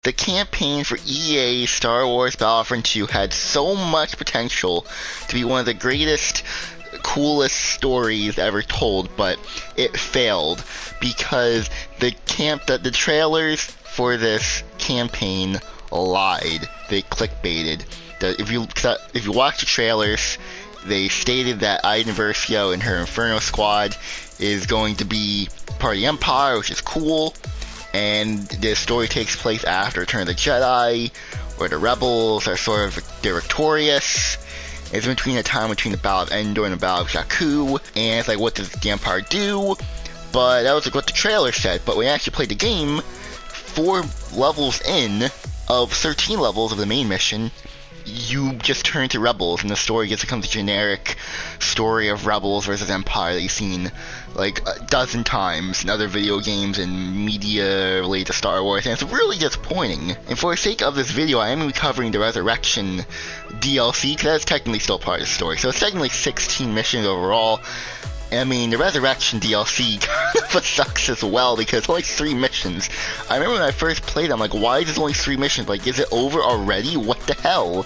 The campaign for EA Star Wars Battlefront 2 had so much potential to be one of the greatest, coolest stories ever told, but it failed because the trailers for this campaign lied. They clickbaited. If you watch the trailers, they stated that Iden Versio and her Inferno Squad is going to be part of the Empire, which is cool. And the story takes place after Return of the Jedi, where the rebels are they're victorious. It's between the time between the Battle of Endor and the Battle of Jakku, and it's like, what does the Empire do? But that was like what the trailer said. But when I actually played the game, 4 levels in of 13 levels of the main mission, you just turn to rebels, and the story just becomes a generic story of rebels versus Empire that you've seen like a dozen times in other video games and media related to Star Wars, and it's really disappointing. And for the sake of this video, I am going to be covering the Resurrection DLC, because that's technically still part of the story. So it's technically 16 missions overall. I mean, the Resurrection DLC kind of sucks as well, because it's only 3 missions. I remember when I first played, I'm like, why is it only 3 missions? Like, is it over already? What the hell?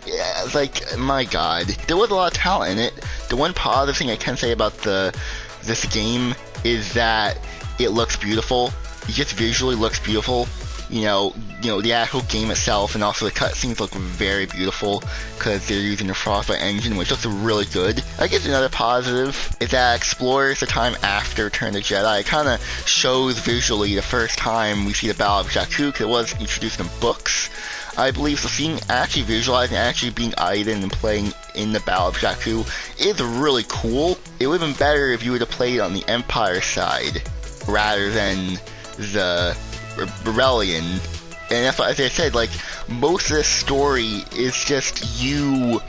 Yeah, it's like, my god. There was a lot of talent in it. The one positive thing I can say about this game is that it looks beautiful. It just visually looks beautiful. You know, the actual game itself and also the cutscenes look very beautiful because they're using the Frostbite engine, which looks really good. I guess another positive is that it explores the time after Return of the Jedi. It kind of shows visually the first time we see the Battle of Jakku, because it was introduced in books, I believe. So seeing actually visualizing actually being Iden and playing in the Battle of Jakku is really cool. It would have been better if you would have played on the Empire side rather than the Rebellion. And that's why, as I said, like, most of this story is just you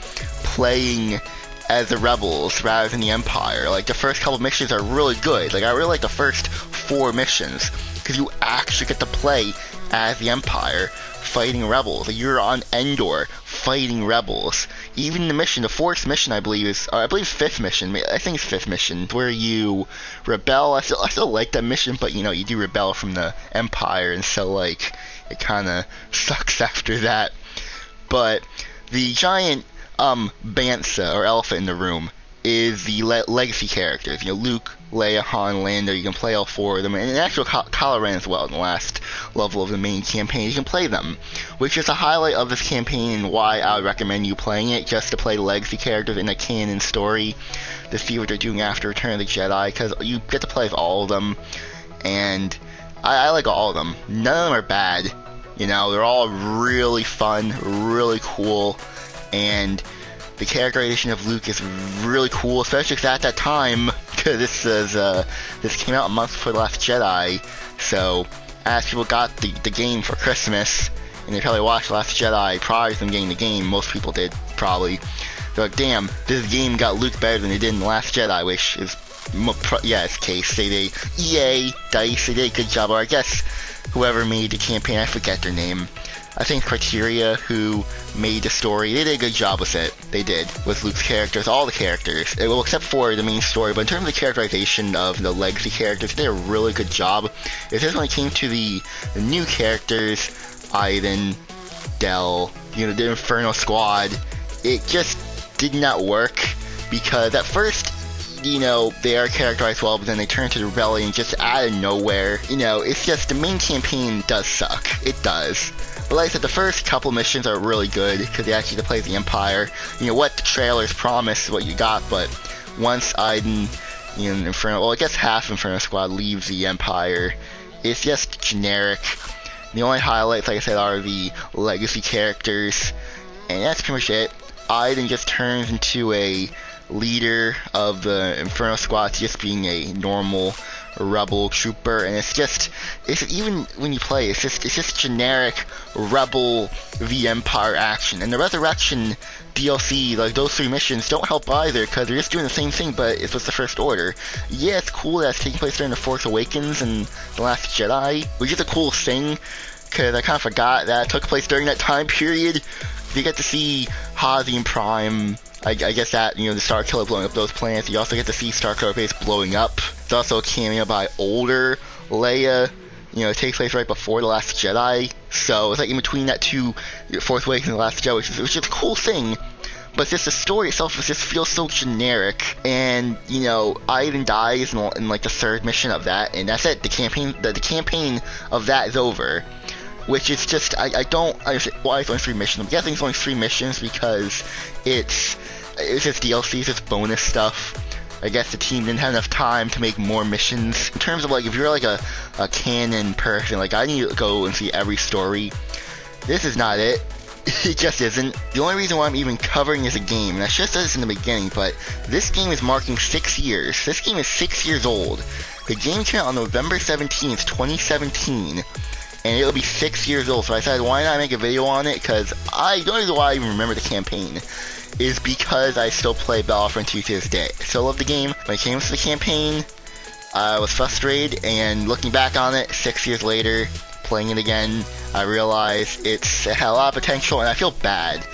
playing as the rebels rather than the Empire. Like, the first couple missions are really good. Like, I really like the first 4 missions because you actually get to play as the Empire fighting rebels. Like, you're on Endor fighting rebels. Even the 4th mission, I believe 5th mission. I think it's 5th mission, where you rebel. I still like that mission, but you do rebel from the Empire, and so like it kind of sucks after that. But the giant bantha or elephant in the room is the legacy characters. Luke, Leia, Han, Lando. You can play all 4 of them, and actual Kylo Ren as well. In the last level of the main campaign, you can play them, which is a highlight of this campaign and why I would recommend you playing it, just to play the legacy characters in the canon story, to see what they're doing after Return of the Jedi, because you get to play with all of them, and I like all of them. None of them are bad. They're all really fun, really cool, and the characterization of Luke is really cool, especially because at that time, because this came out a month before The Last Jedi, so as people got the game for Christmas, and they probably watched The Last Jedi prior to them getting the game, most people did, probably, they're like, damn, this game got Luke better than they did in The Last Jedi, which is, it's the case. EA, DICE, they did a good job, or I guess whoever made the campaign, I forget their name. I think Criteria, who made the story, they did a good job with it. They did, with Luke's characters, all the characters. Well, except for the main story, but in terms of the characterization of the legacy characters, they did a really good job. It's just when it came to the new characters, Iden, Del, the Inferno Squad, it just did not work, because at first, they are characterized well, but then they turn to the Rebellion just out of nowhere. It's just, the main campaign does suck. It does. But like I said, the first couple missions are really good, because they actually get to play the Empire. What the trailers promise is what you got, but once Iden, Inferno, well, I guess half Inferno Squad leaves the Empire, it's just generic. The only highlights, like I said, are the legacy characters, and that's pretty much it. Iden just turns into a leader of the Inferno Squad to just being a normal rebel trooper, and it's even when you play, it's just generic rebel v Empire action. And the Resurrection DLC, like those 3 missions, don't help either, because they're just doing the same thing, but it's with the First Order. Yeah, it's cool that it's taking place during the Force Awakens and The Last Jedi, which is a cool thing, because I kind of forgot that it took place during that time period. You get to see Hazian Prime, I guess that, the Star Killer blowing up those planets. You also get to see Star Killer base blowing up. There's also a cameo by older Leia. It takes place right before The Last Jedi. So it's like in between that two, Fourth Wake and The Last Jedi, which is just a cool thing. But just the story itself just feels so generic, and Iden dies in like the third mission of that, and that's it. The campaign of that is over, which is just I don't understand why it's only 3 missions. I'm guessing it's only 3 missions because it's just DLC, it's just bonus stuff. I guess the team didn't have enough time to make more missions. In terms of like if you're like a canon person, like I need to go and see every story. This is not it. It just isn't. The only reason why I'm even covering is a game, and I should have said this in the beginning, but this game is marking 6 years. This game is 6 years old. The game came out on November 17th, 2017, and it'll be 6 years old, so I decided why not make a video on it, because the only reason why I even remember the campaign is because I still play Battlefront 2 to this day. I still love the game. When it came to the campaign, I was frustrated, and looking back on it, 6 years later, playing it again, I realize it had a lot of potential, and I feel bad.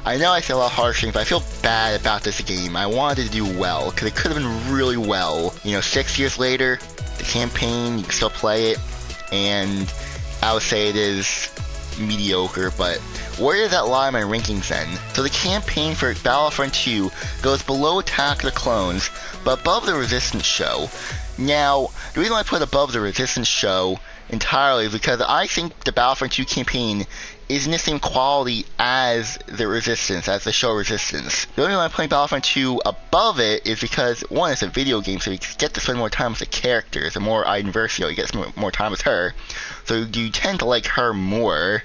I know I say a lot of harsh things, but I feel bad about this game. I wanted to do well, because it could have been really well. 6 years later, the campaign, you can still play it, and I would say it is mediocre, but where does that lie in my rankings then? So the campaign for Battlefront 2 goes below Attack of the Clones, but above the Resistance show. Now, the reason why I put above the Resistance show entirely is because I think the Battlefront 2 campaign is in the same quality as the Resistance, as the show Resistance. The only reason I'm putting Battlefront 2 above it is because, one, it's a video game, so you get to spend more time with the characters. The more Iden Versio, you get to spend more time with her. So you tend to like her more,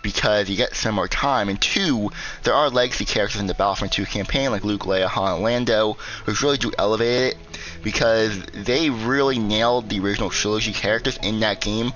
because you get to spend more time. And 2, there are legacy characters in the Battlefront 2 campaign, like Luke, Leia, Han, and Lando, which really do elevate it, because they really nailed the original trilogy characters in that game,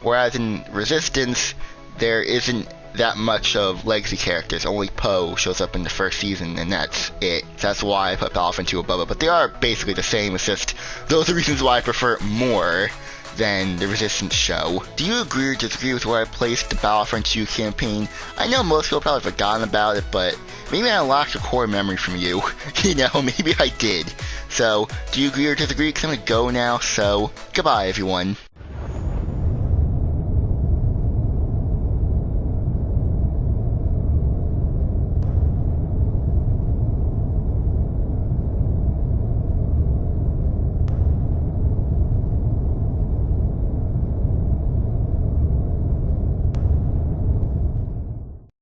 whereas in Resistance, there isn't that much of legacy characters. Only Poe shows up in the first season, and that's it. So that's why I put Battlefront 2 above it, but they are basically the same. It's just those are the reasons why I prefer it more than the Resistance show. Do you agree or disagree with where I placed the Battlefront 2 campaign? I know most people probably forgotten about it, but maybe I unlocked a core memory from you. Maybe I did. So, do you agree or disagree? Because I'm gonna go now, so goodbye everyone.